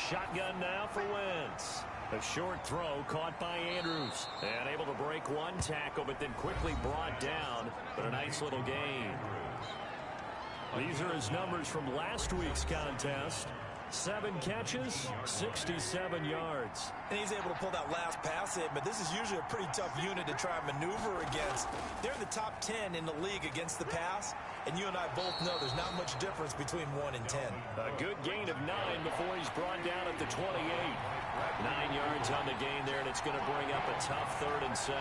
Shotgun now for Wentz. A short throw caught by Andrews. And able to break one tackle, but then quickly brought down. But a nice little gain. These are his numbers from last week's contest. 7 catches, 67 yards. And he's able to pull that last pass in, but this is usually a pretty tough unit to try and maneuver against. They're in the top 10 in the league against the pass, and you and I both know there's not much difference between 1 and 10. A good gain of 9 before he's brought down at the 28. 9 yards on the gain there, and it's going to bring up a tough 3rd and 7.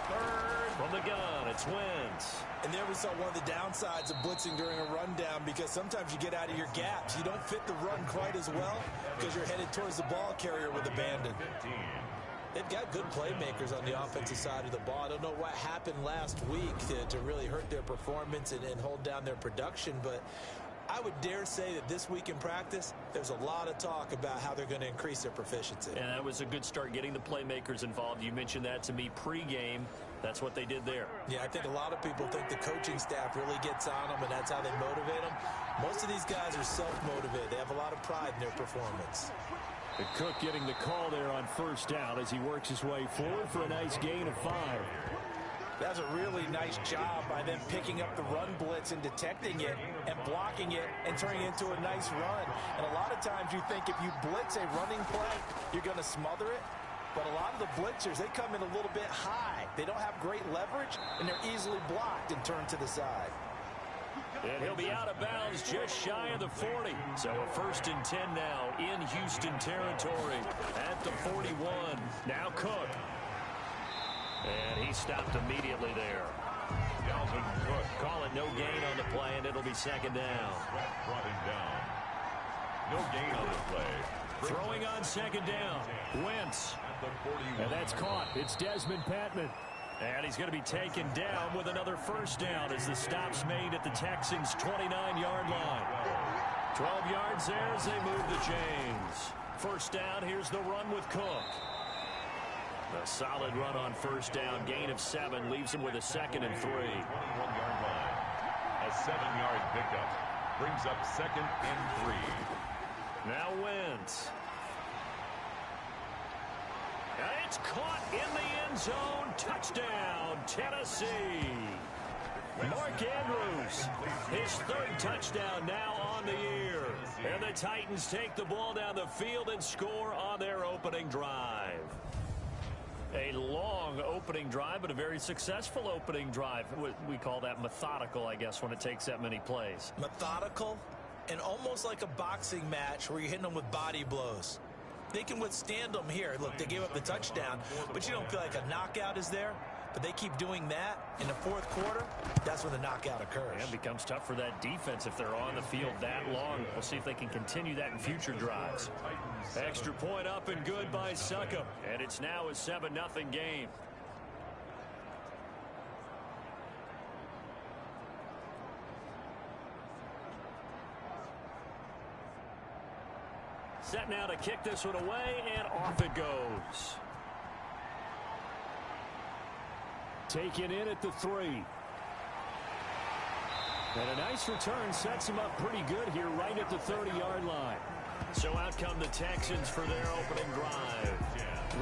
Third from the gun, it's Wentz. And there we saw one of the downsides of blitzing during a rundown, because sometimes you get out of your gaps. You don't fit the run quite as well because you're headed towards the ball carrier with abandon. They've got good playmakers on the offensive side of the ball. I don't know what happened last week to really hurt their performance and hold down their production, but I would dare say that this week in practice, there's a lot of talk about how they're going to increase their proficiency. And that was a good start, getting the playmakers involved. You mentioned that to me pregame. That's what they did there. Yeah, I think a lot of people think the coaching staff really gets on them, and that's how they motivate them. Most of these guys are self-motivated. They have a lot of pride in their performance. And Cook getting the call there on 1st down as he works his way forward for a nice gain of 5. That's a really nice job by them picking up the run blitz and detecting it and blocking it and turning it into a nice run. And a lot of times you think if you blitz a running play, you're going to smother it. But a lot of the blitzers, they come in a little bit high. They don't have great leverage, and they're easily blocked and turned to the side. And he'll be out of bounds just shy of the 40. So a 1st and 10 now in Houston territory at the 41. Now Cook. And he stopped immediately there. Dalvin Cook. Call it no gain on the play, and it'll be 2nd down. Brought him down. No gain on the play. Throwing on 2nd down. Wentz. And that's caught. It's Desmond Patman. And he's going to be taken down with another 1st down as the stop's made at the Texans' 29-yard line. 12 yards there as they move the chains. 1st down, here's the run with Cook. A solid run on 1st down. Gain of 7 leaves him with a 2nd and 3. 21-yard line. A 7-yard pickup. Brings up 2nd and 3. Now Wentz. And it's caught in the end zone. Touchdown, Tennessee. Mark Andrews, his 3rd touchdown now on the year. And the Titans take the ball down the field and score on their opening drive. A long opening drive, but a very successful opening drive. We call that methodical, I guess, when it takes that many plays. Methodical and almost like a boxing match where you're hitting them with body blows. They can withstand them here. Look, they gave up the touchdown, but you don't feel like a knockout is there. But they keep doing that in the 4th quarter. That's when the knockout occurs. And it becomes tough for that defense if they're on the field that long. We'll see if they can continue that in future drives. Extra point up and good by Succop. And it's now a 7-0 game. Set now to kick this one away, and off it goes. Taken in at the 3. And a nice return sets him up pretty good here right at the 30-yard line. So out come the Texans for their opening drive.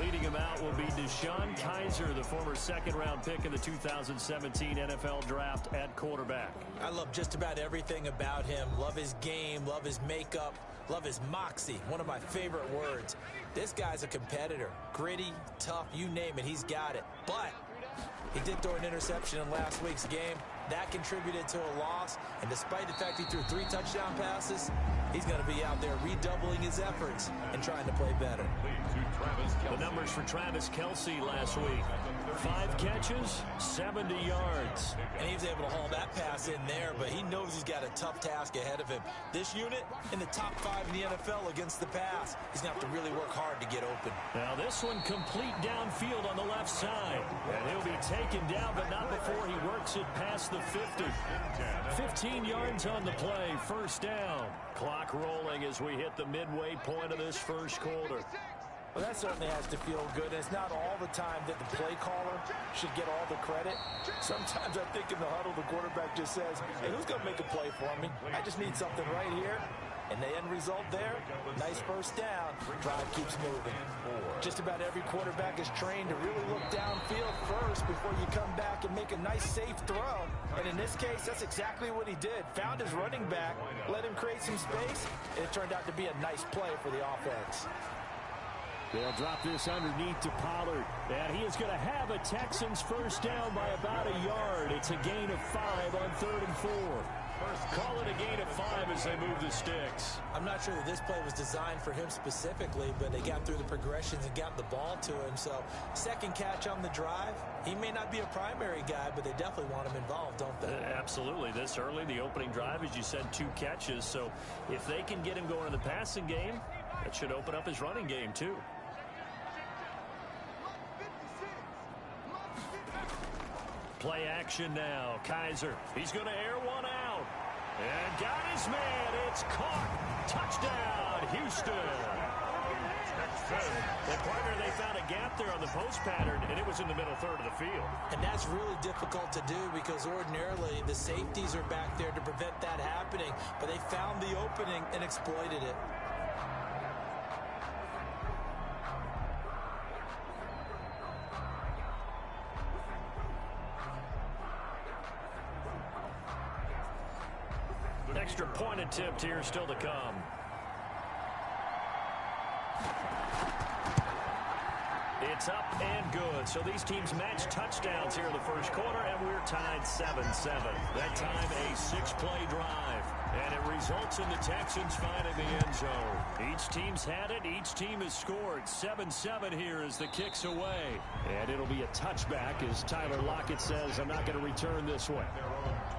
Leading him out will be DeShone Kizer, the former 2nd-round pick in the 2017 NFL Draft at quarterback. I love just about everything about him. Love his game, love his makeup, love his moxie, one of my favorite words. This guy's a competitor. Gritty, tough, you name it, he's got it. But he did throw an interception in last week's game. That contributed to a loss. And despite the fact he threw 3 touchdown passes, he's going to be out there redoubling his efforts and trying to play better. The numbers for Travis Kelce last week. 5 catches, 70 yards. And he was able to haul that pass in there, but he knows he's got a tough task ahead of him. This unit in the top 5 in the NFL against the pass. He's going to have to really work hard to get open. Now this one complete downfield on the left side. And he'll be taken down, but not before he works it past the 50. 15 yards on the play, 1st down. Clock rolling as we hit the midway point of this 1st quarter. Well, that certainly has to feel good. And it's not all the time that the play caller should get all the credit. Sometimes I think in the huddle, the quarterback just says, hey, who's going to make a play for me? I just need something right here. And the end result there, nice first down. Drive keeps moving. Just about every quarterback is trained to really look downfield first before you come back and make a nice, safe throw. And in this case, that's exactly what he did. Found his running back, let him create some space, and it turned out to be a nice play for the offense. They'll drop this underneath to Pollard. And he is going to have a Texans first down by about a yard. It's a gain of 5 on 3rd and 4. Call it a gain of 5 as they move the sticks. I'm not sure that this play was designed for him specifically, but they got through the progressions and got the ball to him. So, second catch on the drive. He may not be a primary guy, but they definitely want him involved, don't they? Absolutely. This early, the opening drive, as you said, 2 catches. So, if they can get him going in the passing game, that should open up his running game, too. Play action now. Kaiser. He's going to air one out. And got his man. It's caught. Touchdown, Houston. And partner, they found a gap there on the post pattern, and it was in the middle third of the field. And that's really difficult to do because ordinarily the safeties are back there to prevent that happening. But they found the opening and exploited it. Extra point attempt here still to come. It's up and good. So these teams match touchdowns here in the first quarter, and we're tied 7-7. That time a 6-play drive. And it results in the Texans finding the end zone. Each team's had it. Each team has scored. 7-7 here as the kick's away. And it'll be a touchback as Tyler Lockett says, I'm not going to return this one.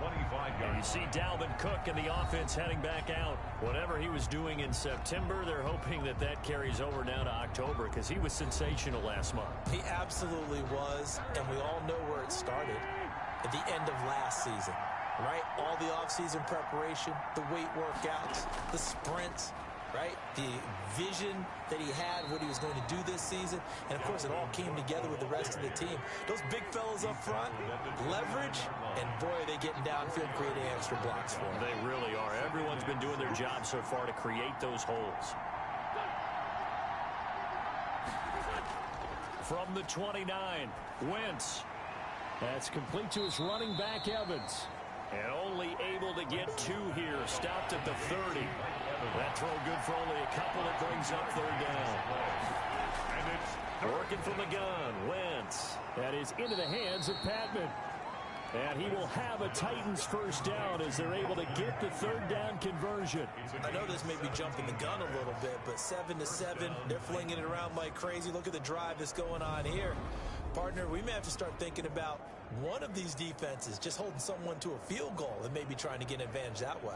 And you see Dalvin Cook and the offense heading back out. Whatever he was doing in September, they're hoping that that carries over now to October because he was sensational last month. He absolutely was, and we all know where it started at the end of last season. Right? All the offseason preparation, the weight workouts, the sprints, right? The vision that he had, what he was going to do this season. And, of course, it all came together with the rest of the team. Those big fellas up front, leverage, and, boy, are they getting downfield creating extra blocks for them. They really are. Everyone's been doing their job so far to create those holes. From the 29, Wentz. That's complete to his running back, Evans. And only able to get 2 here. Stopped at the 30. That throw good for only a couple. It brings up 3rd down. And it's working from the gun. Wentz. That is into the hands of Patman. And he will have a Titans first down as they're able to get the 3rd down conversion. I know this may be jumping the gun a little bit, but 7-7, they're flinging it around like crazy. Look at the drive that's going on here. Partner, we may have to start thinking about one of these defenses just holding someone to a field goal and maybe trying to get an advantage that way.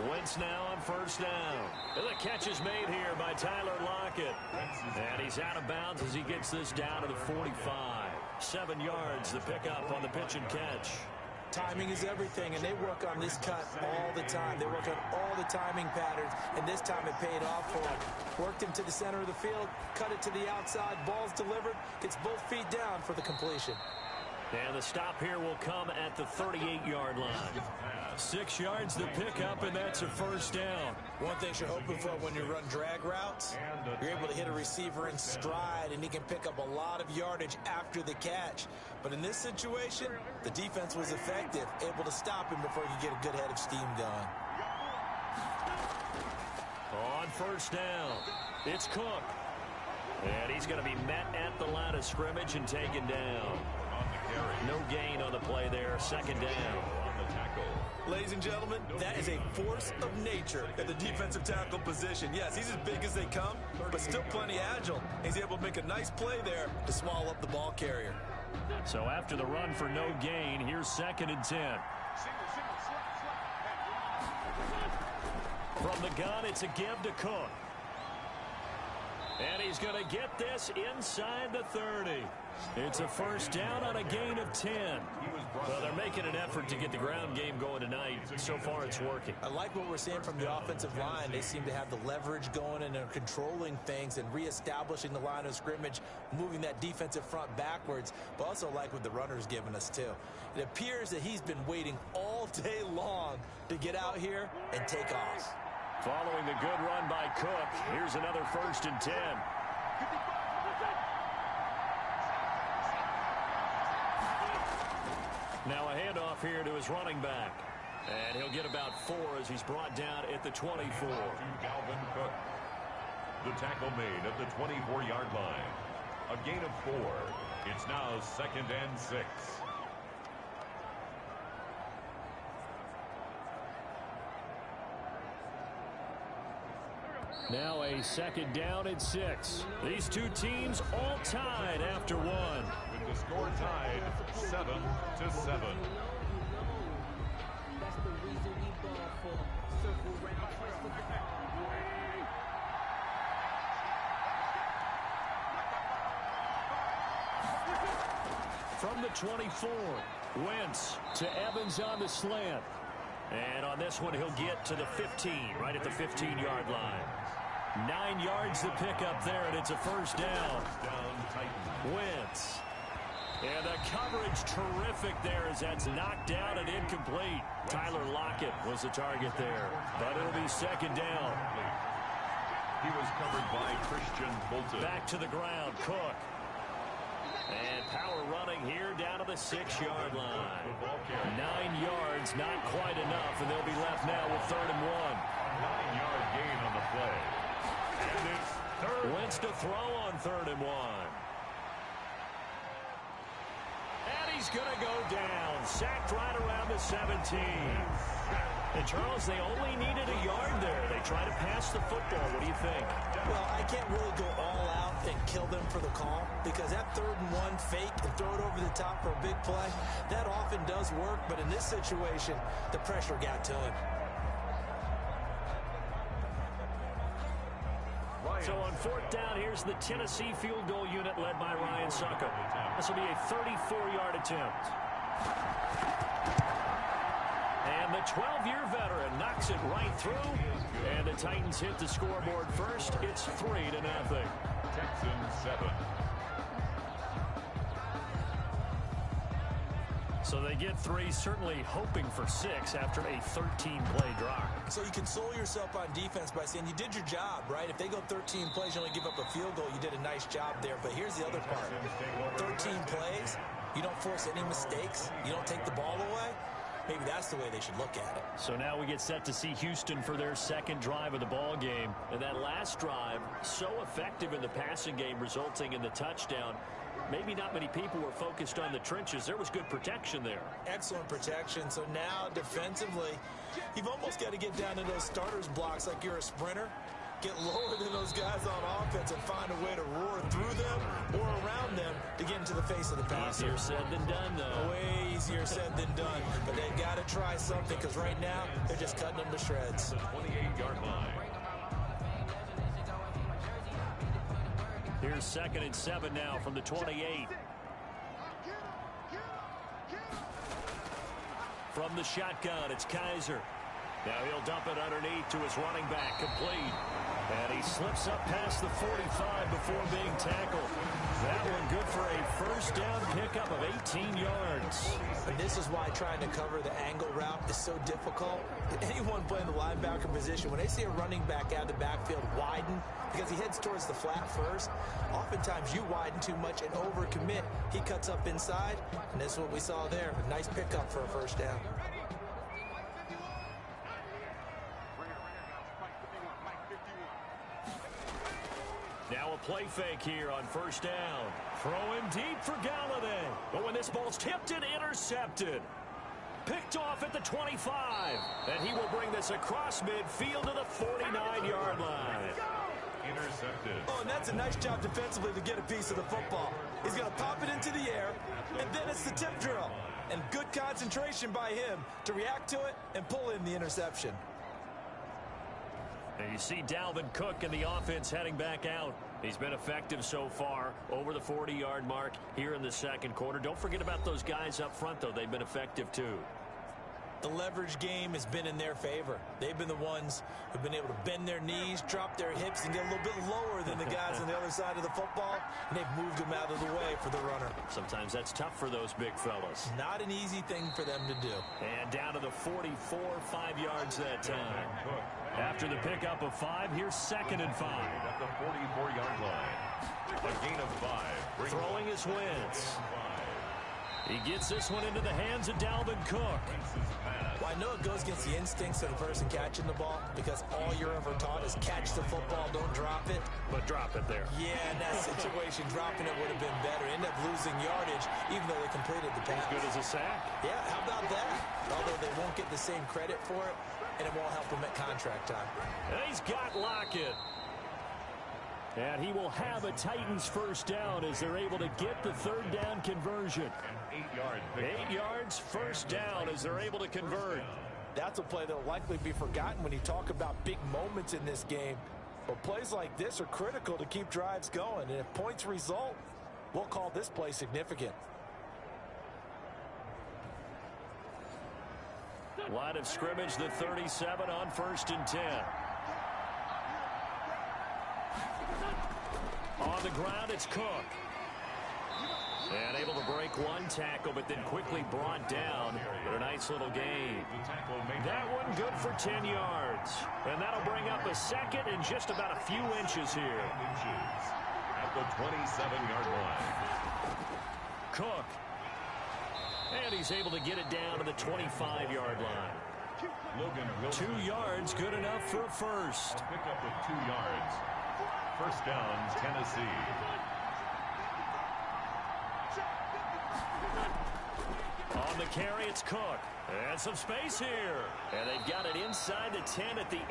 Wentz now on first down. And the catch is made here by Tyler Lockett. And he's out of bounds as he gets this down to the 45. 7 yards, the pickup on the pitch and catch. Timing is everything, and they work on this cut all the time. They work on all the timing patterns, and this time it paid off for him. Worked him to the center of the field, cut it to the outside, ball's delivered, gets both feet down for the completion. And the stop here will come at the 38-yard line. 6 yards the pickup, and that's a first down. One thing you're hoping for when you run drag routes, you're able to hit a receiver in stride, and he can pick up a lot of yardage after the catch. But in this situation, the defense was effective, able to stop him before he could get a good head of steam going. On first down, it's Cook. And he's going to be met at the line of scrimmage and taken down. No gain on the play there. 2nd down. Ladies and gentlemen, that is a force of nature at the defensive tackle position. Yes, he's as big as they come, but still plenty agile. He's able to make a nice play there to swallow up the ball carrier. So after the run for no gain, here's 2nd and 10. From the gun, it's a give to Cook. And he's going to get this inside the 30. It's a first down on a gain of 10. Well, they're making an effort to get the ground game going tonight. So far, it's working. I like what we're seeing from the offensive line. They seem to have the leverage going and they're controlling things and reestablishing the line of scrimmage, moving that defensive front backwards, but also like what the runner's giving us, too. It appears that he's been waiting all day long to get out here and take off. Following the good run by Cook, here's another 1st and 10. Now a handoff here to his running back. And he'll get about 4 as he's brought down at the 24. Dalvin Cook. The tackle made at the 24-yard line. A gain of 4. It's now 2nd and 6. Now a 2nd down and 6. These two teams all tied after 1. With the score tied 7-7. From the 24, Wentz to Evans on the slant. And on this one, he'll get to the 15, right at the 15-yard line. 9 yards to pick up there, and it's a first down. Wentz. And the coverage terrific there as that's knocked down and incomplete. Tyler Lockett was the target there, but it'll be 2nd down. He was covered by Christian Bolton. Back to the ground, Cook. And power running here down to the 6-yard line. 9 yards, not quite enough, and they'll be left now with 3rd and 1. 9-yard gain on the play. And it's 3rd. Wentz to throw on 3rd and 1. And he's going to go down. Sacked right around the 17. And, Charles, they only needed a yard there. They try to pass the football. What do you think? Well, I can't really go all out and kill them for the call because that 3rd and 1 fake and throw it over the top for a big play, that often does work. But in this situation, the pressure got to him. So on 4th down, here's the Tennessee field goal unit led by Ryan Succo. This will be a 34-yard attempt. And the 12-year veteran knocks it right through. And the Titans hit the scoreboard first. It's 3-0. Texans 7. So they get 3, certainly hoping for 6 after a 13-play drive. So you console yourself on defense by saying you did your job, right? If they go 13 plays, you only give up a field goal, you did a nice job there. But here's the other part. 13 plays, you don't force any mistakes, you don't take the ball away. Maybe that's the way they should look at it. So now we get set to see Houston for their 2nd drive of the ball game. And that last drive, so effective in the passing game, resulting in the touchdown. Maybe not many people were focused on the trenches. There was good protection there. Excellent protection. So now defensively, you've almost got to get down to those starters blocks like you're a sprinter. Get lower than those guys on offense and find a way to roar through them or around them to get into the face of the passer. Easier said than done, though. Way easier said than done. But they've got to try something because right now they're just cutting them to shreds. The 28-yard line. Here's 2nd and 7 now from the 28. From the shotgun, it's Kaiser. Now he'll dump it underneath to his running back, complete. And he slips up past the 45 before being tackled. That one good for a first down pickup of 18 yards. And this is why trying to cover the angle route is so difficult. Anyone playing the linebacker position, when they see a running back out of the backfield widen, because he heads towards the flat first, oftentimes you widen too much and overcommit. He cuts up inside, and that's what we saw there. A nice pickup for a first down. Now a play fake here on first down. Throw him deep for Galladay. But when this ball's tipped and intercepted. Picked off at the 25. And he will bring this across midfield to the 49-yard line. Intercepted. Oh, and that's a nice job defensively to get a piece of the football. He's going to pop it into the air, and then it's the tip drill. And good concentration by him to react to it and pull in the interception. And you see Dalvin Cook and the offense heading back out. He's been effective so far over the 40-yard mark here in the second quarter. Don't forget about those guys up front, though. They've been effective, too. The leverage game has been in their favor. They've been the ones who've been able to bend their knees, drop their hips, and get a little bit lower than the guys on the other side of the football, and they've moved them out of the way for the runner. Sometimes that's tough for those big fellas. Not an easy thing for them to do. And down to the 44, 5 yards that time. After the pickup of 5, here's 2nd and 5. At the 44-yard line. A gain of 5. Throwing his Wentz. He gets this one into the hands of Dalvin Cook. Well, I know it goes against the instincts of the person catching the ball because all you're ever taught is catch the football, don't drop it. But drop it there. Yeah, in that situation, dropping it would have been better. End up losing yardage, even though they completed the pass. As good as a sack. Yeah, how about that? Although they won't get the same credit for it, and it won't help them at contract time. And he's got Lockett. And he will have a Titans first down as they're able to get the 3rd down conversion. 8 yards, first down as they're able to convert. That's a play that will likely be forgotten when you talk about big moments in this game. But plays like this are critical to keep drives going. And if points result, we'll call this play significant. Line of scrimmage, the 37 on 1st and 10. On the ground, it's Cook. And able to break one tackle, but then quickly brought down. But a nice little gain. That one good for 10 yards. And that'll bring up a 2nd and just about a few inches here. At the 27-yard line. Cook. And he's able to get it down to the 25-yard line. 2 yards, good enough for a first. Pick up with 2 yards. First down, Tennessee. On the carry, it's Cook. And some space here. And they've got it inside the 10 at the 8.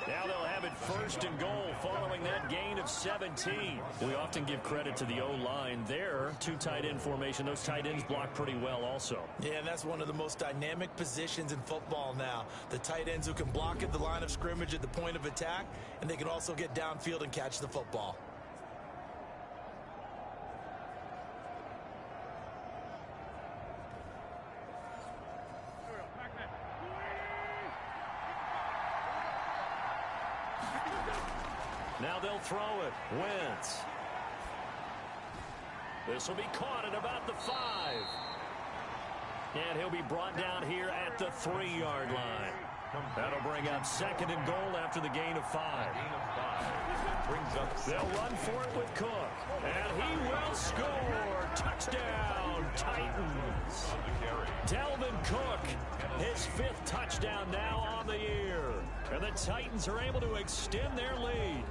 Now they'll have it 1st and goal following that gain of 17. We often give credit to the O-line there. 2 tight end formation. Those tight ends block pretty well also. Yeah, and that's one of the most dynamic positions in football now. The tight ends who can block at the line of scrimmage at the point of attack, and they can also get downfield and catch the football. Now they'll throw it. Wentz. This will be caught at about the 5. And he'll be brought down here at the 3-yard line. That'll bring up 2nd and goal after the gain of 5. They'll run for it with Cook. And he will score. Touchdown, Titans. Dalvin Cook, his 5th touchdown now on the year. And the Titans are able to extend their lead.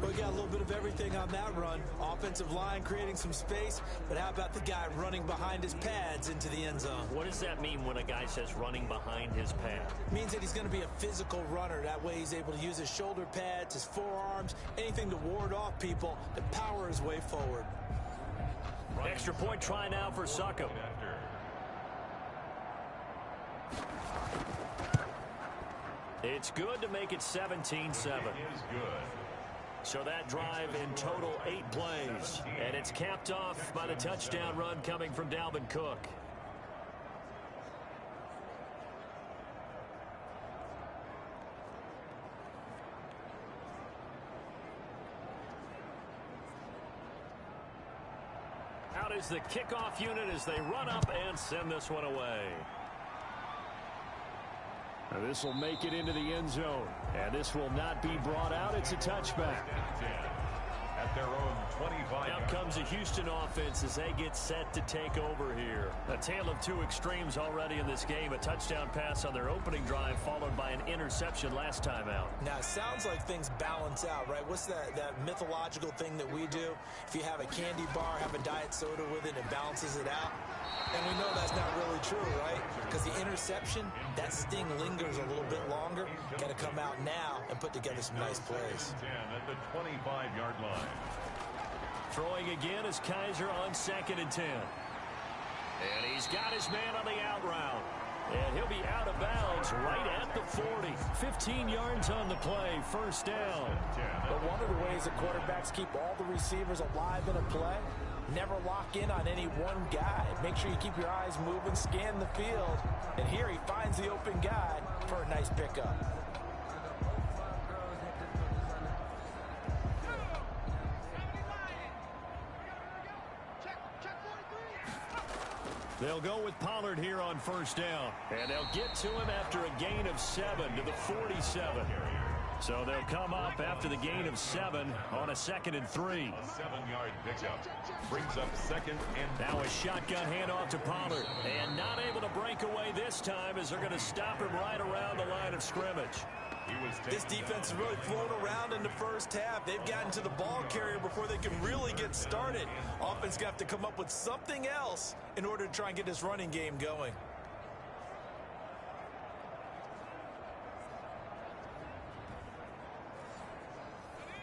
We got a little bit of everything on that run. Offensive line creating some space, but how about the guy running behind his pads into the end zone? What does that mean when a guy says running behind his pad? It means that he's going to be a physical runner. That way he's able to use his shoulder pads, his forearms, anything to ward off people to power his way forward. Extra point try now for Succop. It's good to make it 17-7. So that drive in total 8 plays. And it's capped off by the touchdown run coming from Dalvin Cook. Out is the kickoff unit as they run up and send this one away. Now this will make it into the end zone. And this will not be brought out. It's a touchback. At their own 25. Out comes the Houston offense as they get set to take over here. A tale of 2 extremes already in this game. A touchdown pass on their opening drive followed by an interception last time out. Now, it sounds like things balance out, right? What's that mythological thing that we do? If you have a candy bar, have a diet soda with it, it balances it out. And we know that's not really true, right? Because the interception, that sting lingers a little bit longer. Got to come out now and put together some nice plays. At the 25-yard line. Throwing again is Kaiser on 2nd and 10. And he's got his man on the out route. And he'll be out of bounds right at the 40. 15 yards on the play, first down. But one of the ways that quarterbacks keep all the receivers alive in a play, never lock in on any one guy. Make sure you keep your eyes moving, scan the field. And here he finds the open guy for a nice pickup. They'll go with Pollard here on first down. And they'll get to him after a gain of 7 to the 47. So they'll come up after the gain of 7 on a 2nd and 3. A 7-yard pickup brings up 2nd and now a shotgun handoff to Pollard. And not able to break away this time as they're going to stop him right around the line of scrimmage. This defense has really flown around in the first half. They've gotten to the ball carrier before they can really get started. Offense got to come up with something else in order to try and get this running game going.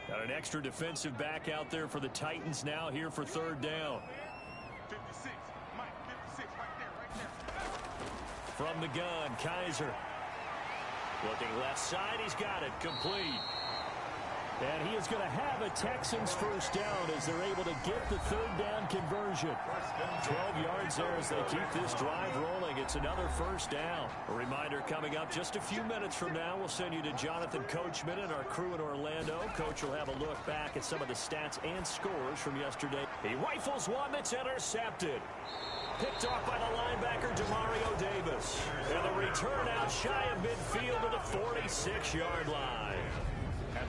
Got an extra defensive back out there for the Titans now here for 3rd down. 56, Mike, 56, right there. From the gun, Kaiser. Looking left side, he's got it, complete. And he is going to have a Texans first down as they're able to get the 3rd down conversion. 12 yards there as they keep this drive rolling. It's another first down. A reminder coming up just a few minutes from now, we'll send you to Jonathan Coachman and our crew in Orlando. Coach will have a look back at some of the stats and scores from yesterday. He rifles one that's intercepted. Picked off by the linebacker, Demario Davis. And the return out shy of midfield to the 46-yard line.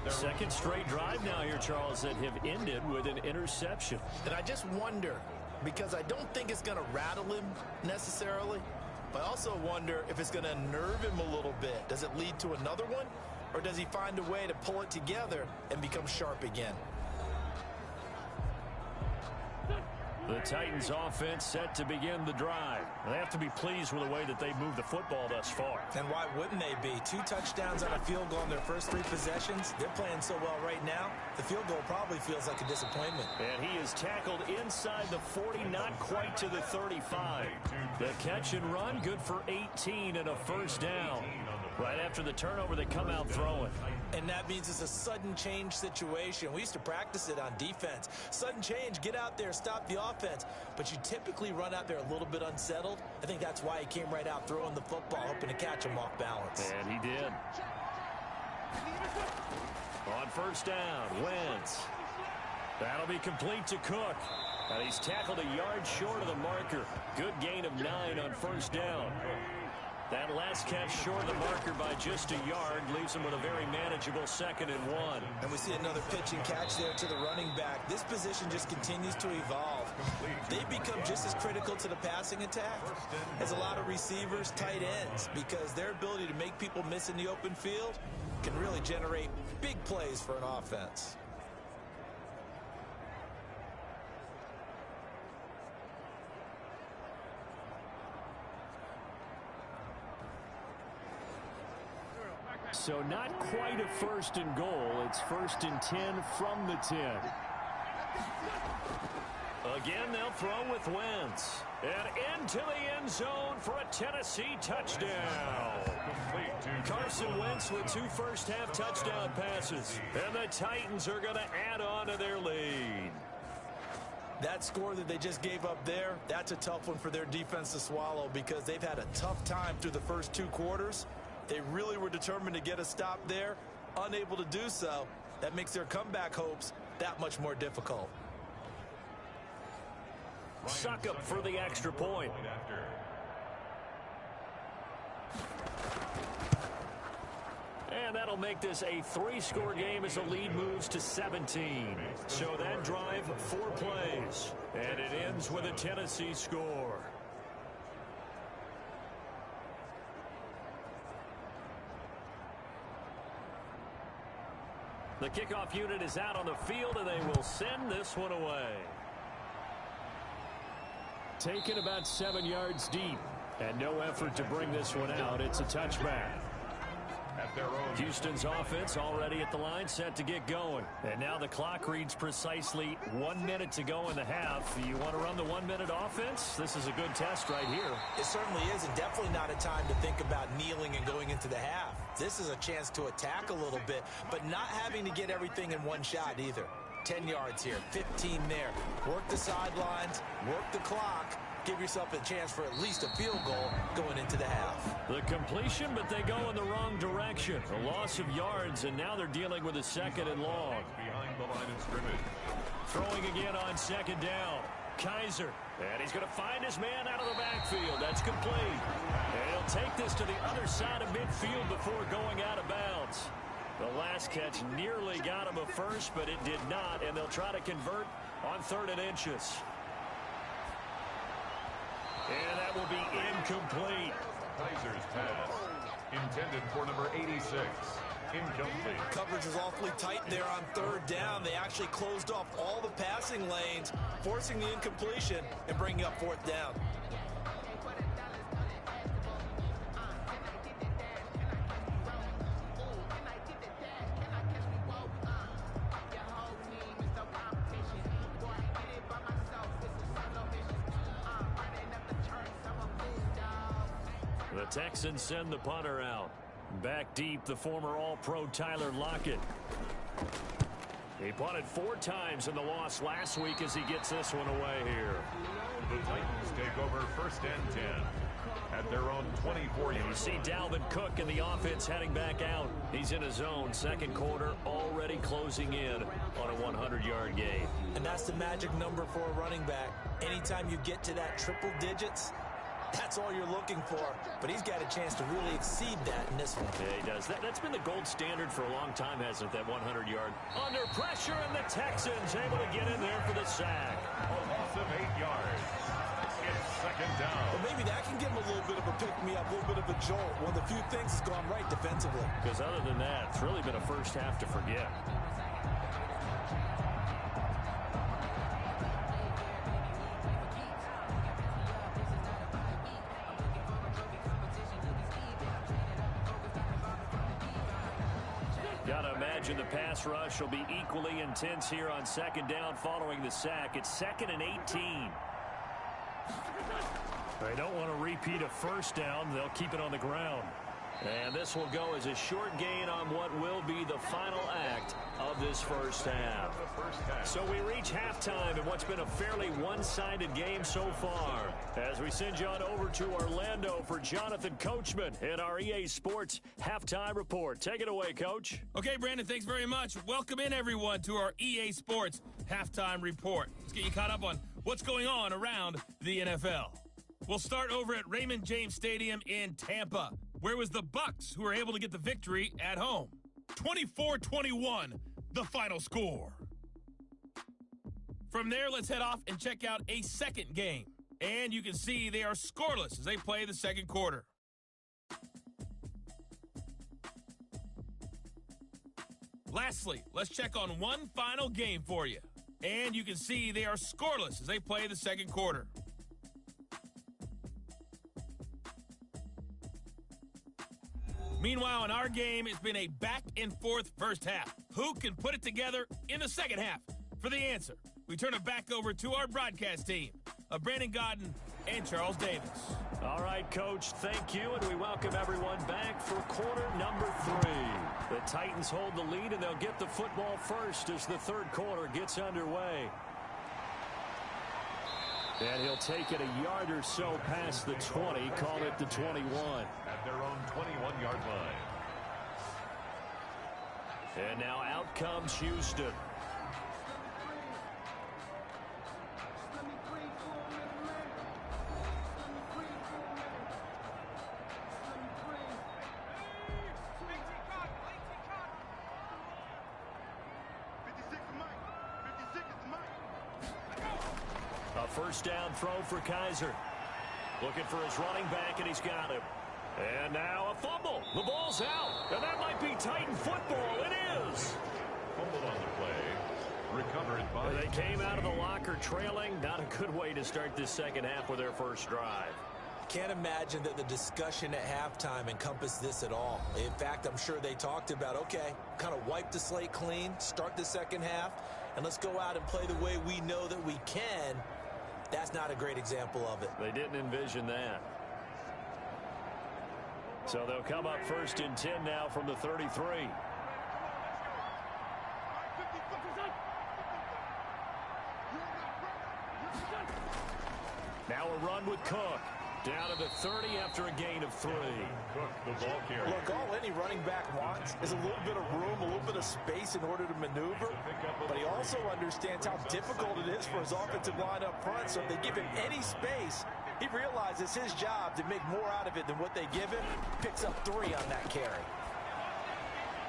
Second straight drive now here, Charles, that have ended with an interception. And I just wonder, because I don't think it's going to rattle him necessarily, but I also wonder if it's going to nerve him a little bit. Does it lead to another one, or does he find a way to pull it together and become sharp again? The Titans offense set to begin the drive. They have to be pleased with the way that they moved the football thus far. And why wouldn't they be? 2 touchdowns on a field goal in their first 3 possessions. They're playing so well right now, the field goal probably feels like a disappointment. And he is tackled inside the 40, not quite to the 35. The catch and run, good for 18 and a first down. Right after the turnover, they come out throwing. And that means it's a sudden change situation. We used to practice it on defense. Sudden change, get out there, stop the offense. But you typically run out there a little bit unsettled. I think that's why he came right out throwing the football, hoping to catch him off balance. And he did. On first down, Wentz. That'll be complete to Cook. And he's tackled a yard short of the marker. Good gain of 9 on first down. That last catch short of the marker by just a yard leaves him with a very manageable 2nd and 1. And we see another pitch and catch there to the running back. This position just continues to evolve. They become just as critical to the passing attack as a lot of receivers, tight ends, because their ability to make people miss in the open field can really generate big plays for an offense. So not quite a 1st and goal. It's 1st and 10 from the 10. Again, they'll throw with Wentz. And into the end zone for a Tennessee touchdown. Carson Wentz with 2 first-half touchdown passes. And the Titans are going to add on to their lead. That score that they just gave up there, that's a tough one for their defense to swallow because they've had a tough time through the first 2 quarters. They really were determined to get a stop there, unable to do so. That makes their comeback hopes that much more difficult. Suck up for the extra point. And that'll make this a 3-score game as the lead moves to 17. So that drive, 4 plays. And it ends with a Tennessee score. The kickoff unit is out on the field, and they will send this one away. Taken about 7 yards deep, and no effort to bring this one out. It's a touchback. at their own. Houston's offense already at the line, set to get going. And now the clock reads precisely 1 minute to go in the half. You want to run the 1 minute offense? This is a good test right here. It certainly is, and definitely not a time to think about kneeling and going into the half. This is a chance to attack a little bit, but not having to get everything in one shot either. 10 yards here, 15 there. Work the sidelines, work the clock. Give yourself a chance for at least a field goal going into the half. The completion, but they go in the wrong direction. A loss of yards, and now they're dealing with a second and long. Behind the line of scrimmage. Throwing again on second down. Kaiser, and he's going to find his man out of the backfield. That's complete. And he'll take this to the other side of midfield before going out of bounds. The last catch nearly got him a first, but it did not, and they'll try to convert on 3rd and inches. And that will be incomplete. Kaiser's pass intended for number 86. Incomplete. Coverage was awfully tight there on 3rd down. They actually closed off all the passing lanes, forcing the incompletion and bringing up 4th down. The Texans send the punter out. Back deep, the former All-Pro Tyler Lockett. He punted 4 times in the loss last week as he gets this one away here. The Titans take over 1st and 10 at their own 24-yard. You see Dalvin Cook in the offense heading back out. He's in his own 2nd quarter, already closing in on a 100-yard gain. And that's the magic number for a running back. Anytime you get to that triple digits, that's all you're looking for. But he's got a chance to really exceed that in this one. Yeah, he does. That's been the gold standard for a long time, hasn't it, that 100-yard? Under pressure, and the Texans able to get in there for the sack. A loss of 8 yards. It's 2nd down. Well, maybe that can give him a little bit of a pick-me-up, a little bit of a jolt. One of the few things that's gone right defensively. Because other than that, it's really been a first half to forget. Got to imagine the pass rush will be equally intense here on 2nd down following the sack. It's 2nd and 18. They don't want to repeat a 1st down. They'll keep it on the ground. And this will go as a short gain on what will be the final act of this first half. So we reach halftime in what's been a fairly one-sided game so far. As we send you on over to Orlando for Jonathan Coachman in our EA Sports Halftime Report. Take it away, Coach. Okay, Brandon, thanks very much. Welcome in, everyone, to our EA Sports Halftime Report. Let's get you caught up on what's going on around the NFL. We'll start over at Raymond James Stadium in Tampa. Where was the Bucs, who were able to get the victory at home? 24-21, the final score. From there, let's head off and check out a second game. And you can see they are scoreless as they play the 2nd quarter. Lastly, let's check on one final game for you. And you can see they are scoreless as they play the 2nd quarter. Meanwhile, in our game, it's been a back-and-forth first half. Who can put it together in the second half? For the answer, we turn it back over to our broadcast team of Brandon Godden and Charles Davis. All right, Coach, thank you, and we welcome everyone back for quarter number 3. The Titans hold the lead, and they'll get the football first as the 3rd quarter gets underway. And he'll take it a yard or so past the 20, call it the 21. At their own 21-yard line. And now out comes Houston. A first down throw for Kaiser. Looking for his running back, and he's got him. And now a fumble. The ball's out. And that might be Titan football. It is. Fumbled on the play. Recovered by... They came out of the locker trailing. Not a good way to start this second half with their first drive. can't imagine that the discussion at halftime encompassed this at all. In fact, I'm sure they talked about, okay, kind of wipe the slate clean, start the second half, and let's go out and play the way we know that we can. That's not a great example of it. They didn't envision that. So they'll come up 1st and 10 now from the 33. Now a run with Cook. Down to the 30 after a gain of 3. Cook, the ball carrier. Look, all any running back wants is a little bit of room, a little bit of space in order to maneuver. But he also understands how difficult it is for his offensive line up front. So if they give him any space, he realizes his job to make more out of it than what they give him. Picks up 3 on that carry.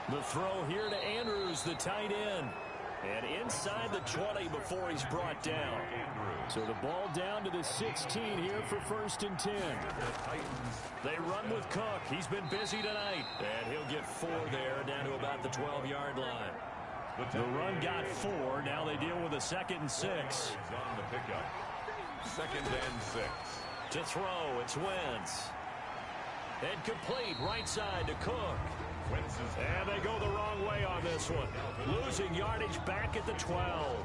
The throw here to Andrews, the tight end. And inside the 20 before he's brought down. So the ball down to the 16 here for 1st and 10. They run with Cook. He's been busy tonight. And he'll get 4 there, down to about the 12-yard line. The run got 4. Now they deal with a 2nd and 6. On the pickup. 2nd and 6. To throw, it's Wentz. And complete, right side to Cook. And they go the wrong way on this one. Losing yardage back at the 12.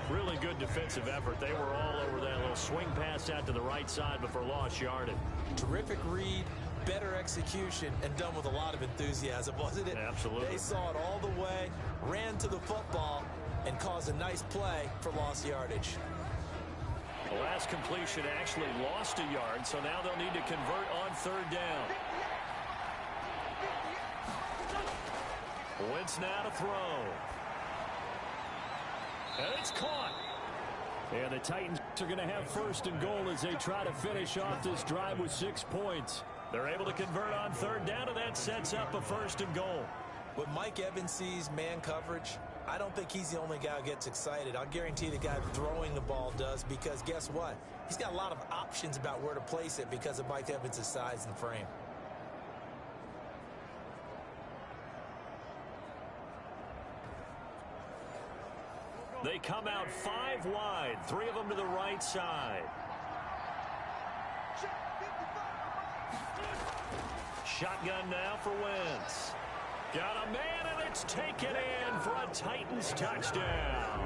Really good defensive effort. They were all over that little swing pass out to the right side before lost yardage. Terrific read, better execution, and done with a lot of enthusiasm, wasn't it? Absolutely. They saw it all the way, ran to the football, and caused a nice play for lost yardage. The last completion actually lost a yard, so now they'll need to convert on 3rd down. Wentz now to throw. And it's caught. And the Titans are going to have 1st and goal as they try to finish off this drive with 6 points. They're able to convert on 3rd down, and that sets up a 1st and goal. When Mike Evans sees man coverage, I don't think he's the only guy who gets excited. I'll guarantee the guy throwing the ball does, because guess what? He's got a lot of options about where to place it because of Mike Evans' size and frame. They come out 5 wide, 3 of them to the right side. Shotgun now for Wentz. Got a man, and it's taken in for a Titans touchdown.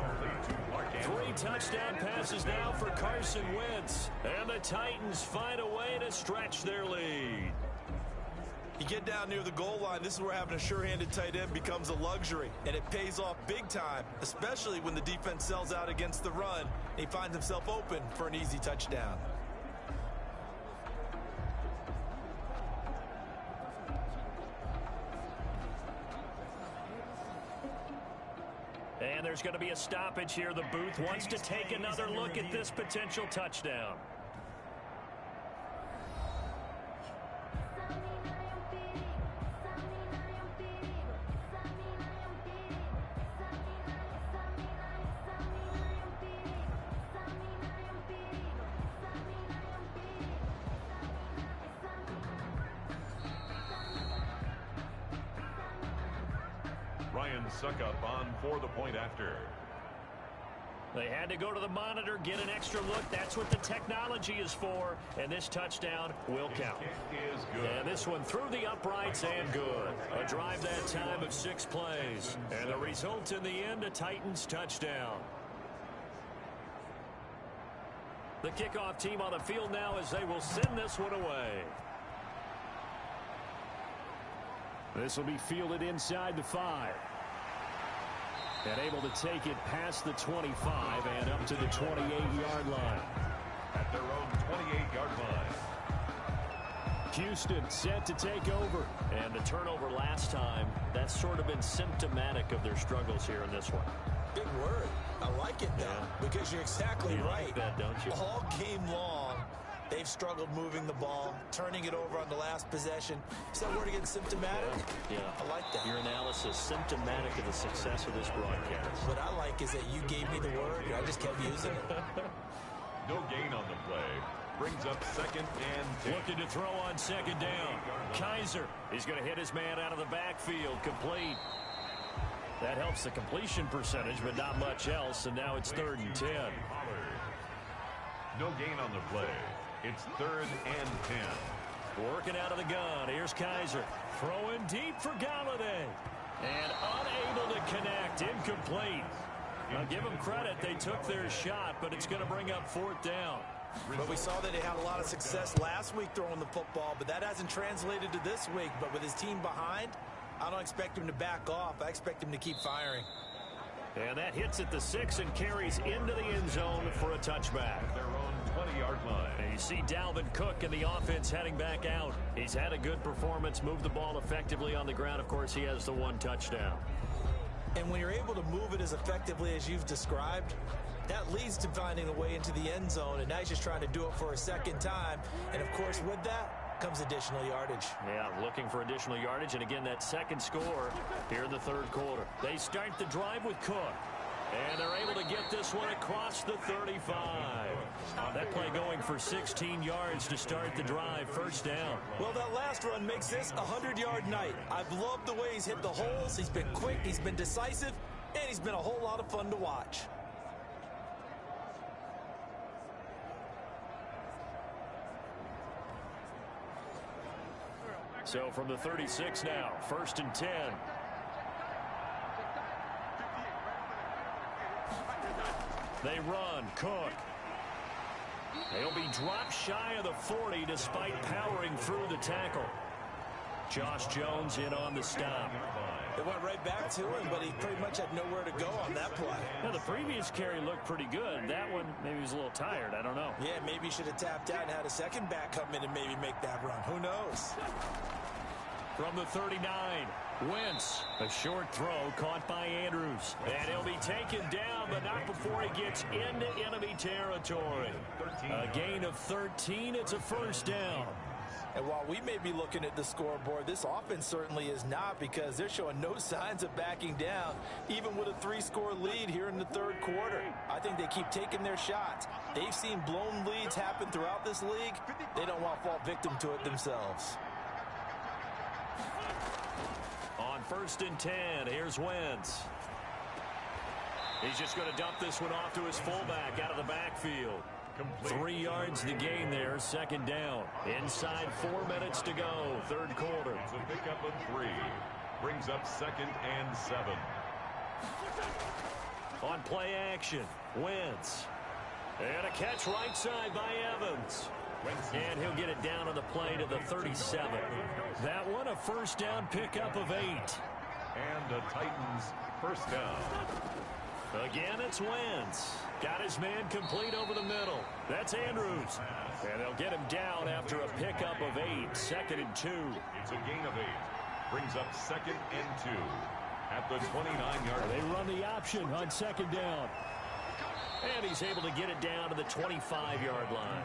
3 touchdown passes now for Carson Wentz. And the Titans find a way to stretch their lead. You get down near the goal line, this is where having a sure-handed tight end becomes a luxury, and it pays off big time, especially when the defense sells out against the run, and he finds himself open for an easy touchdown. And there's going to be a stoppage here. The booth wants to take another look at this potential touchdown. Suckup on for the point after. They had to go to the monitor, get an extra look. That's what the technology is for. And this touchdown will count. Is good. And this one through the uprights and good. A drive that time of 6 plays. And the result in the end, a Titans touchdown. The kickoff team on the field now as they will send this one away. This will be fielded inside the 5. And able to take it past the 25 and up to the 28-yard line. At their own 28-yard line. Houston set to take over. And the turnover last time, that's sort of been symptomatic of their struggles here in this one. Big word. I like it, though, because you're exactly right. Like that, don't you? All game long, they've struggled moving the ball, turning it over on the last possession. Is that word again, symptomatic? Yeah. I like that. Your analysis, symptomatic of the success of this broadcast. What I like is that you gave me the word, and I just kept using it. No gain on the play. Brings up 2nd and 10. Looking to throw on 2nd down. Kaiser is going to hit his man out of the backfield. Complete. That helps the completion percentage, but not much else, and now it's 3rd and 10. No gain on the play. It's 3rd and 10. Working out of the gun. Here's Kaiser. Throwing deep for Galladay. And unable to connect. Incomplete. Now, give them credit. They took their shot, but it's going to bring up 4th down. But we saw that he had a lot of success last week throwing the football, but that hasn't translated to this week. But with his team behind, I don't expect him to back off. I expect him to keep firing. And that hits at the 6 and carries into the end zone for a touchback. Their own 20-yard line. And you see Dalvin Cook and the offense heading back out. He's had a good performance, moved the ball effectively on the ground. Of course, he has the 1 touchdown. And when you're able to move it as effectively as you've described, that leads to finding a way into the end zone. And now he's just trying to do it for a second time. And, of course, with that comes additional yardage. Yeah, looking for additional yardage. And, again, that second score here in the 3rd quarter. They start the drive with Cook. And they're able to get this one across the 35. That play going for 16 yards to start the drive. 1st down. Well, that last run makes this a 100-yard night. I've loved the way he's hit the holes. He's been quick. He's been decisive. And he's been a whole lot of fun to watch. So from the 36 now, 1st and 10. They run. Cook. He'll be dropped shy of the 40 despite powering through the tackle. Josh Jones in on the stop. It went right back to him, but he pretty much had nowhere to go on that play. Now, the previous carry looked pretty good. That one, maybe he was a little tired. I don't know. Yeah, maybe he should have tapped out and had a second back come in and maybe make that run. Who knows? From the 39, Wentz. A short throw caught by Andrews. And he'll be taken down, but not before he gets into enemy territory. A gain of 13. It's a 1st down. And while we may be looking at the scoreboard, this offense certainly is not, because they're showing no signs of backing down, even with a 3-score lead here in the 3rd quarter. I think they keep taking their shots. They've seen blown leads happen throughout this league. They don't want to fall victim to it themselves. On 1st and 10, here's Wentz. He's just going to dump this one off to his fullback out of the backfield. 3 yards the gain there, 2nd down. Inside 4 minutes to go, 3rd quarter. It's a pickup of 3. Brings up 2nd and 7. On play action, Wentz. And a catch right side by Evans. And he'll get it down on the play to the 37. That one a 1st down pickup of 8. And the Titans 1st down. Again, it's Wentz. Got his man complete over the middle. That's Andrews. And they'll get him down after a pickup of 8. 2nd and 2. It's a gain of 8. Brings up 2nd and 2. At the 29-yard line. They run the option on 2nd down. And he's able to get it down to the 25-yard line.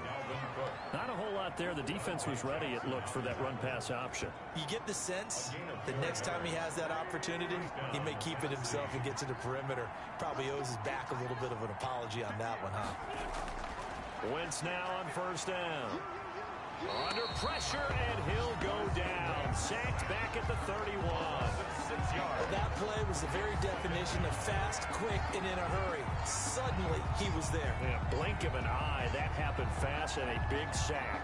Not a whole lot there. The defense was ready, it looked, for that run-pass option. You get the sense that next time he has that opportunity, he may keep it himself and get to the perimeter. Probably owes his back a little bit of an apology on that one, huh? Wentz now on 1st down. Under pressure, and he'll go down. Sacked back at the 31. 6 yards. Well, that play was the very definition of fast, quick, and in a hurry. Suddenly, he was there. In a blink of an eye, that happened fast, and a big sack.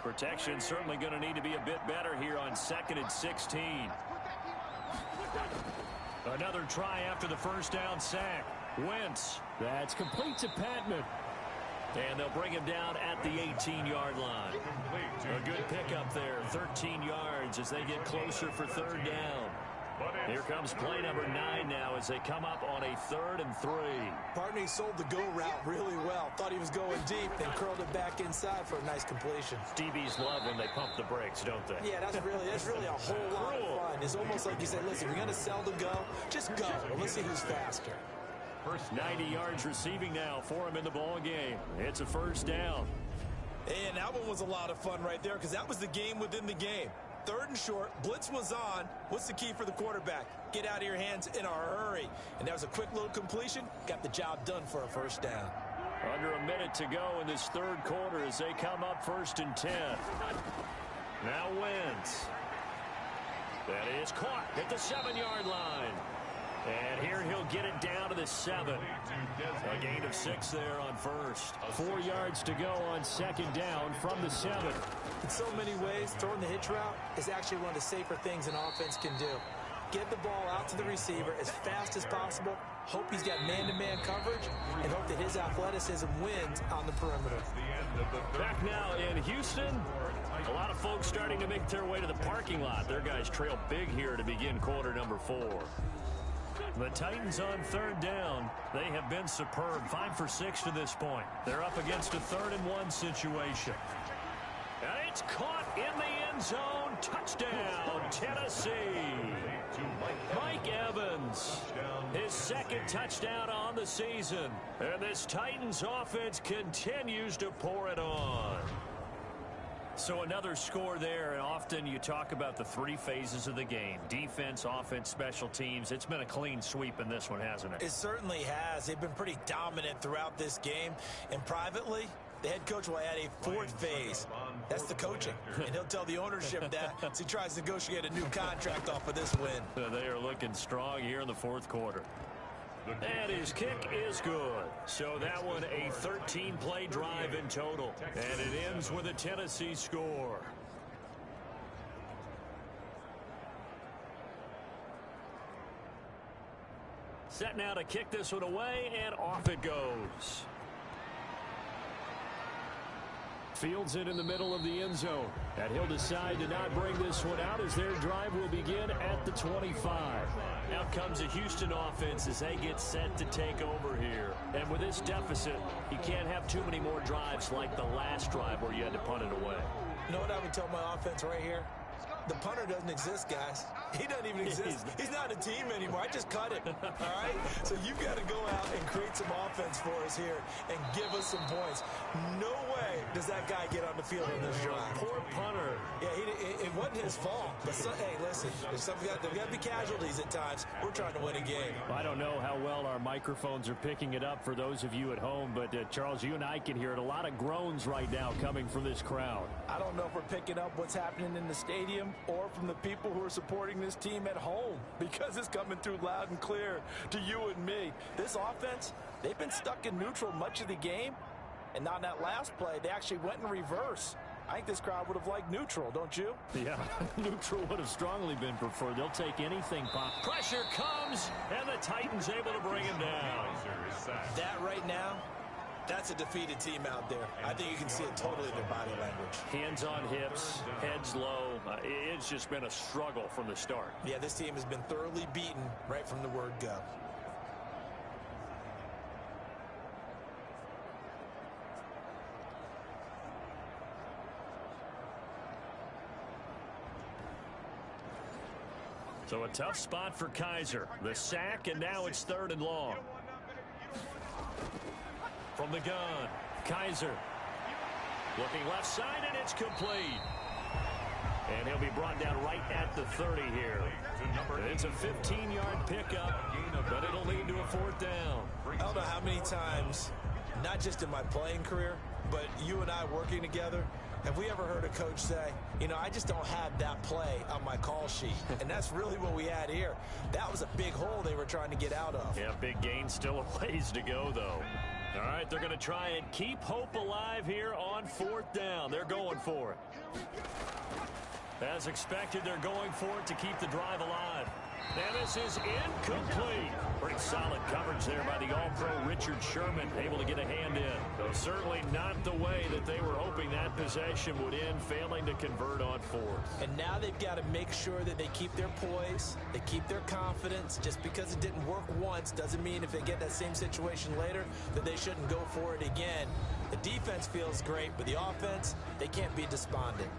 Protection certainly going to need to be a bit better here on 2nd and 16. Another try after the 1st down sack. Wentz. That's complete to Patman. And they'll bring him down at the 18-yard line. A good pickup there. 13 yards as they get closer for 3rd down. Here comes play number 9 now as they come up on a 3rd and 3. Pardon me, sold the go route really well. Thought he was going deep, then curled it back inside for a nice completion. DBs love when they pump the brakes, don't they? Yeah, that's really a whole lot of fun. It's almost like you say, listen, if you're going to sell the go, just go. Well, let's see who's faster. First 90 yards receiving now for him in the ball game. It's a 1st down. And that one was a lot of fun right there because that was the game within the game. 3rd and short, blitz was on. What's the key for the quarterback? Get out of your hands in a hurry. And that was a quick little completion. Got the job done for a first down. Under a minute to go in this 3rd quarter as they come up 1st and 10. Now Wentz. That is caught at the 7-yard line. And here he'll get it down to the 7. A gain of 6 there on 1st. 4 yards to go on 2nd down from the 7. In so many ways, throwing the hitch route is actually one of the safer things an offense can do. Get the ball out to the receiver as fast as possible, hope he's got man-to-man coverage, and hope that his athleticism wins on the perimeter. Back now in Houston, a lot of folks starting to make their way to the parking lot. Their guys trail big here to begin quarter number 4. The Titans on 3rd down. They have been superb. 5 for 6 to this point. They're up against a 3rd and 1 situation. And it's caught in the end zone. Touchdown, Tennessee. Mike Evans, his 2nd touchdown on the season. And this Titans offense continues to pour it on. So another score there, and often you talk about the 3 phases of the game. Defense, offense, special teams. It's been a clean sweep in this one, hasn't it? It certainly has. They've been pretty dominant throughout this game. And privately, the head coach will add a 4th phase. That's the coaching. And he'll tell the ownership that as he tries to negotiate a new contract off of this win. They are looking strong here in the 4th quarter. And his kick is good. So that one a 13-play drive in total. And it ends with a Tennessee score. Set now to kick this one away, and off it goes. Fields it in the middle of the end zone. And he'll decide to not bring this one out as their drive will begin at the 25. Out comes a Houston offense as they get set to take over here. And with this deficit, you can't have too many more drives like the last drive where you had to punt it away. You know what I would tell my offense right here? The punter doesn't exist, guys. He doesn't even exist. He's not a team anymore. I just cut it. All right? So you've got to go out and create some offense for us here and give us some points. No way does that guy get on the field in this drive. Poor punter. Yeah, it wasn't his fault. But hey, listen, there's got to be casualties at times. We're trying to win a game. I don't know how well our microphones are picking it up for those of you at home, but Charles, you and I can hear it. A lot of groans right now coming from this crowd. I don't know if we're picking up what's happening in the stadium or from the people who are supporting this team at home, because it's coming through loud and clear to you and me. This offense, they've been stuck in neutral much of the game, and on that last play, they actually went in reverse. I think this crowd would have liked neutral, don't you? Yeah, neutral would have strongly been preferred. They'll take anything. Pressure comes, and the Titans able to bring him down. That right now, that's a defeated team out there. I think you can see it totally in their body language. Hands on hips, heads low. It's just been a struggle from the start. Yeah, this team has been thoroughly beaten right from the word go. So a tough spot for Kaiser. The sack, and now it's 3rd and long. From the gun, Kaiser looking left side, and it's complete. And he'll be brought down right at the 30 here. It's a 15-yard pickup, but it'll lead to a 4th down. I don't know how many times, not just in my playing career, but you and I working together, have we ever heard a coach say, you know, I just don't have that play on my call sheet? And that's really what we had here. That was a big hole they were trying to get out of. Yeah, big gain, still a ways to go, though. All right, they're going to try and keep hope alive here on 4th down. They're going for it. As expected, they're going for it to keep the drive alive. And this is incomplete. Pretty solid coverage there by the All-Pro Richard Sherman, able to get a hand in. Though certainly not the way that they were hoping that possession would end, failing to convert on 4th. And now they've got to make sure that they keep their poise, they keep their confidence. Just because it didn't work once doesn't mean if they get that same situation later that they shouldn't go for it again. The defense feels great, but the offense, they can't be despondent.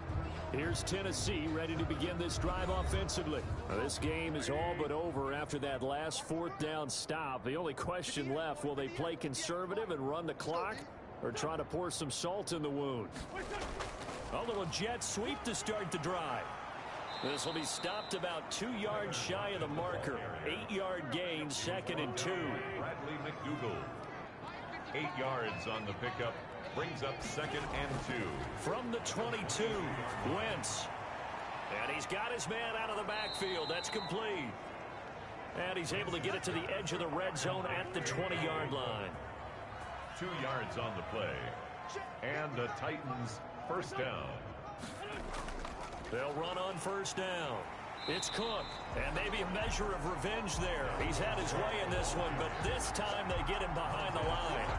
Here's Tennessee ready to begin this drive offensively. Now, this game is all but over after that last 4th down stop. The only question left, will they play conservative and run the clock, or trying to pour some salt in the wound. A little jet sweep to start the drive. This will be stopped about 2 yards shy of the marker. 8-yard gain, 2nd and 2. Bradley McDougal. 8 yards on the pickup. Brings up 2nd and 2. From the 22, Wentz. And he's got his man out of the backfield. That's complete. And he's able to get it to the edge of the red zone at the 20-yard line. 2 yards on the play. And the Titans first down. They'll run on first down. It's Cook, and maybe a measure of revenge there. He's had his way in this one, but this time they get him behind the line.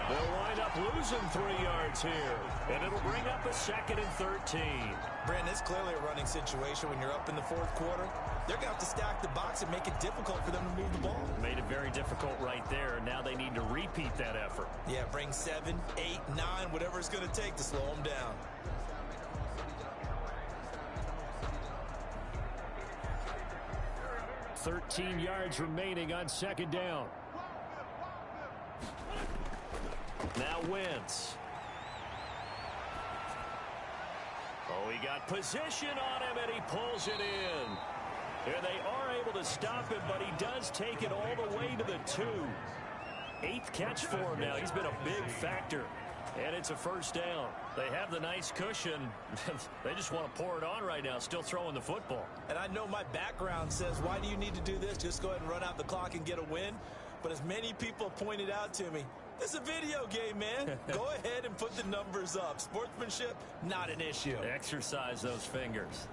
They'll wind up losing 3 yards here, and it'll bring up a 2nd and 13. Brandon, it's clearly a running situation when you're up in the 4th quarter. They're going to have to stack the box and make it difficult for them to move the ball. Made it very difficult right there. Now they need to repeat that effort. Yeah, bring 7, 8, 9, whatever it's going to take to slow them down. 13 yards remaining on 2nd down. Now Wentz. Oh, he got position on him, and he pulls it in. And they are able to stop him, but he does take it all the way to the 2. 8th catch for him now. He's been a big factor. And it's a first down. They have the nice cushion. They just want to pour it on right now, still throwing the football. And I know my background says, why do you need to do this? Just go ahead and run out the clock and get a win. But as many people pointed out to me, this is a video game, man. Go ahead and put the numbers up. Sportsmanship, not an issue. Exercise those fingers.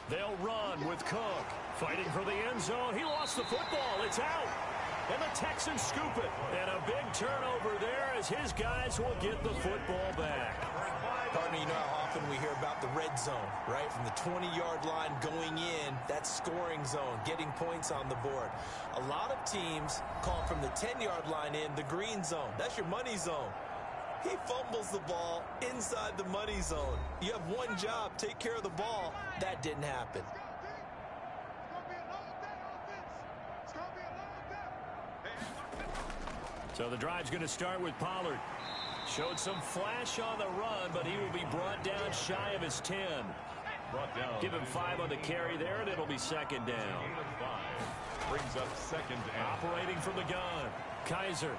They'll run with Cook. Fighting for the end zone. He lost the football. It's out. And the Texans scoop it. And a big turnover there as his guys will get the football back. Partner, you know how often we hear about the red zone, right? From the 20-yard line going in, that scoring zone, getting points on the board. A lot of teams call from the 10-yard line in the green zone. That's your money zone. He fumbles the ball inside the money zone. You have one job, take care of the ball. That didn't happen. So the drive's going to start with Pollard. Showed some flash on the run, but he will be brought down shy of his 10. Give him 5 on the carry there, and it'll be 2nd down. Brings up 2nd and operating from the gun. Kaiser.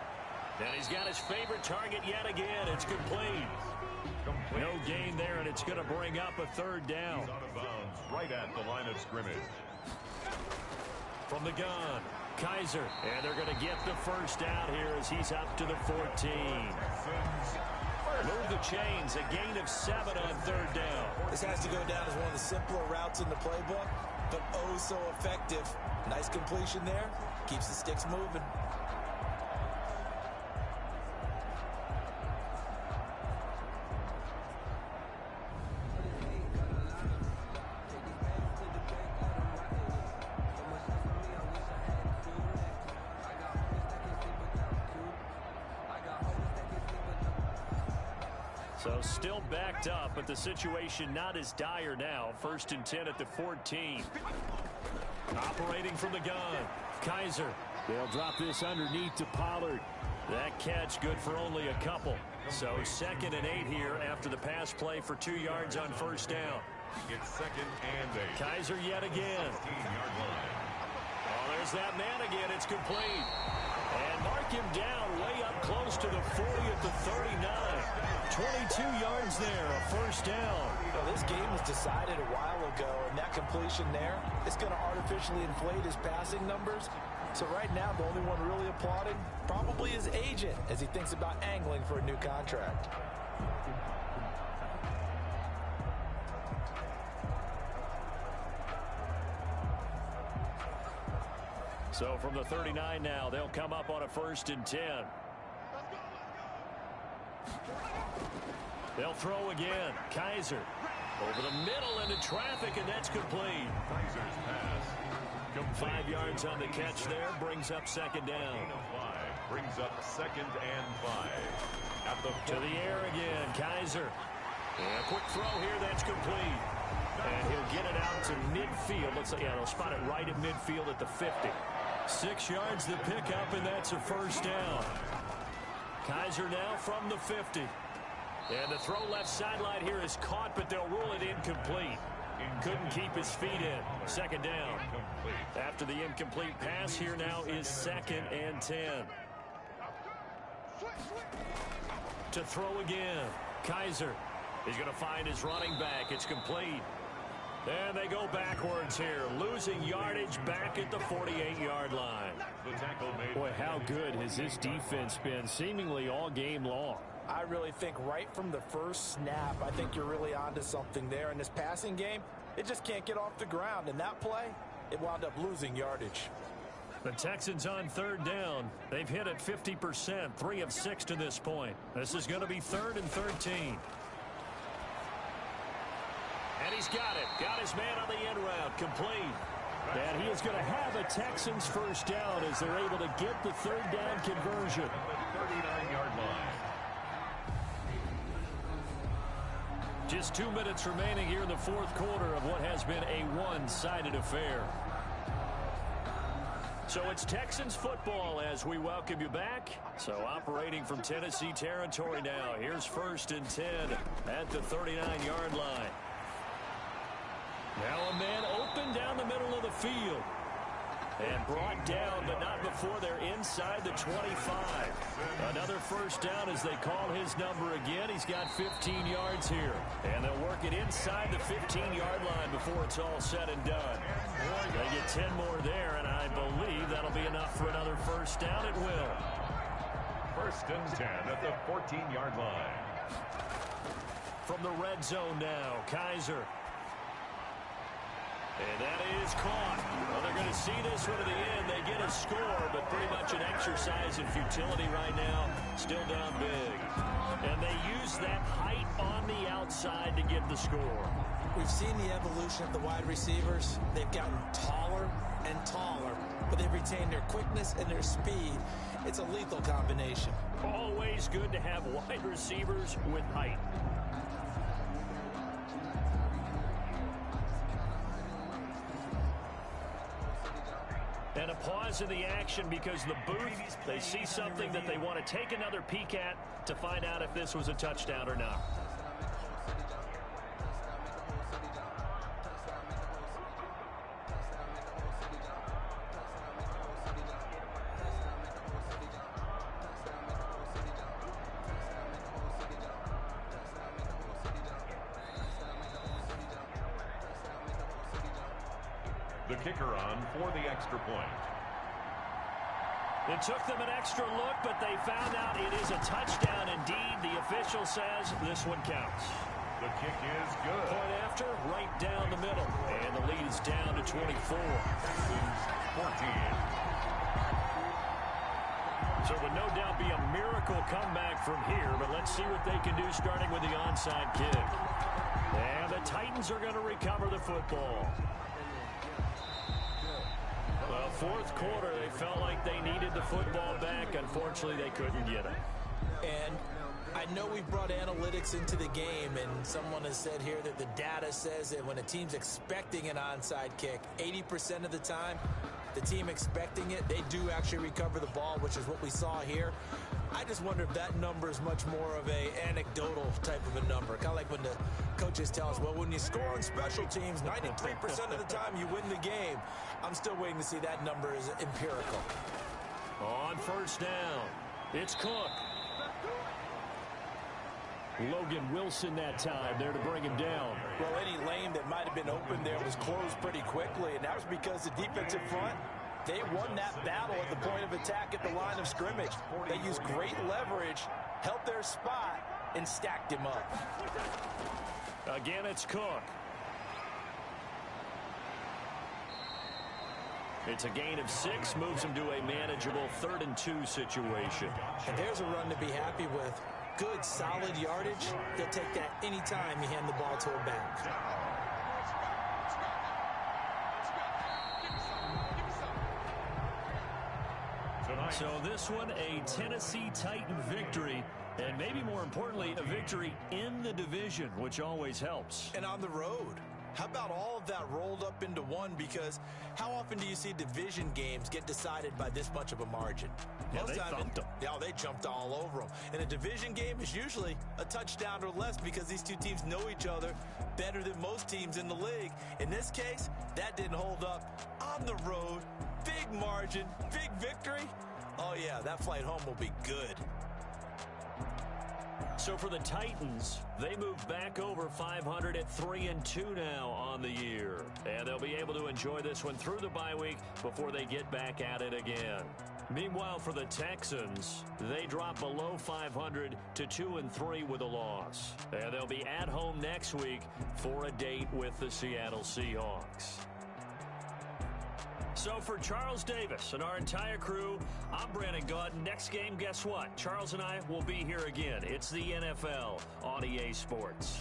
And he's got his favorite target yet again. It's complete. No gain there, and it's going to bring up a 3rd down. He's out of bounds right at the line of scrimmage. From the gun, Kaiser. And they're going to get the first out here as he's up to the 14. Move the chains, a gain of 7 on 3rd down. This has to go down as one of the simpler routes in the playbook, but oh so effective. Nice completion there. Keeps the sticks moving. So still backed up, but the situation not as dire now. 1st and 10 at the 14. Operating from the gun, Kaiser. They'll drop this underneath to Pollard. That catch good for only a couple. So 2nd and 8 here after the pass play for 2 yards on 1st down. It's 2nd and 8. Kaiser yet again. 15-yard line. Oh, there's that man again. It's complete. And mark him down way up close to the 40 at the 39. 22 yards there, a 1st down. Well, this game was decided a while ago, and that completion there is going to artificially inflate his passing numbers. So right now, the only one really applauding probably his agent as he thinks about angling for a new contract. So from the 39 now, they'll come up on a 1st and 10. They'll throw again. Kaiser over the middle into traffic, and that's complete. Kaiser's pass. 5 yards on the catch there, brings up 2nd down. Gain of 5. Brings up 2nd and 5. At the to the air again, Kaiser. And a quick throw here, that's complete. And he'll get it out to midfield. Looks like, yeah, they'll spot it right at midfield at the 50. 6 yards to pick up, and that's a first down. Kaiser now from the 50. And the throw left sideline here is caught, but they'll rule it incomplete. Couldn't keep his feet in. Second down. After the incomplete pass, here now is 2nd and 10. To throw again. Kaiser. He's going to find his running back. It's complete. And they go backwards here, losing yardage back at the 48-yard line. Boy, how good has this defense been seemingly all game long? I really think right from the first snap, I think you're really onto something there. In this passing game, it just can't get off the ground. In that play, it wound up losing yardage. The Texans on 3rd down. They've hit it 50%, 3 of 6 to this point. This is going to be 3rd and 13. And he's got it. Got his man on the end route. Complete. And he is going to have a Texans first down as they're able to get the 3rd down conversion. 39-yard line. Just 2 minutes remaining here in the 4th quarter of what has been a one-sided affair. So it's Texans football as we welcome you back. So operating from Tennessee territory now. Here's 1st and 10 at the 39-yard line. Now a man open down the middle of the field. And brought down, but not before they're inside the 25. Another first down as they call his number again. He's got 15 yards here. And they'll work it inside the 15-yard line before it's all said and done. They get 10 more there, and I believe that'll be enough for another first down. It will. 1st and 10 at the 14-yard line. From the red zone now, Kaiser. And that is caught. Well, they're going to see this one to the end. They get a score, but pretty much an exercise in futility right now. Still down big. And they use that height on the outside to get the score. We've seen the evolution of the wide receivers. They've gotten taller and taller, but they've retained their quickness and their speed. It's a lethal combination. Always good to have wide receivers with height. And a pause in the action because the booth, they see something that they want to take another peek at to find out if this was a touchdown or not. The kicker on for the extra point. It took them an extra look, but they found out it is a touchdown indeed. The official says this one counts. The kick is good. Point after, right down the middle. And the lead is down to 24. 14. So it would no doubt be a miracle comeback from here, but let's see what they can do starting with the onside kick. And the Titans are going to recover the football. Well, 4th quarter, they felt like they needed the football back. Unfortunately, they couldn't get it. And I know we've brought analytics into the game, and someone has said here that the data says that when a team's expecting an onside kick, 80% of the time, the team expecting it, they do actually recover the ball, which is what we saw here. I just wonder if that number is much more of a anecdotal type of a number. Kind of like when the coaches tell us, well, when you score on special teams, 93% of the time you win the game. I'm still waiting to see that number is empirical. On 1st down, it's Cook. Logan Wilson that time there to bring him down. Well, any lane that might have been open there was closed pretty quickly, and that was because the defensive front, they won that battle at the point of attack at the line of scrimmage. They used great leverage, held their spot, and stacked him up. Again, it's Cook. It's a gain of 6, moves him to a manageable 3rd and 2 situation. And there's a run to be happy with. Good, solid yardage. They'll take that anytime you hand the ball to a back. So this one, a Tennessee Titan victory, and maybe more importantly, a victory in the division, which always helps. And on the road. How about all of that rolled up into one? Because how often do you see division games get decided by this much of a margin? Yeah, Most they times, thumped them. yeah, they jumped all over them. And a division game is usually a touchdown or less because these two teams know each other better than most teams in the league. In this case, that didn't hold up. On the road, big margin, big victory. Oh, yeah, that flight home will be good. So for the Titans, they move back over 500 at 3-2 now on the year. And they'll be able to enjoy this one through the bye week before they get back at it again. Meanwhile, for the Texans, they drop below 500 to 2-3 with a loss. And they'll be at home next week for a date with the Seattle Seahawks. So for Charles Davis and our entire crew, I'm Brandon Gaunt. Next game, guess what? Charles and I will be here again. It's the NFL on EA Sports.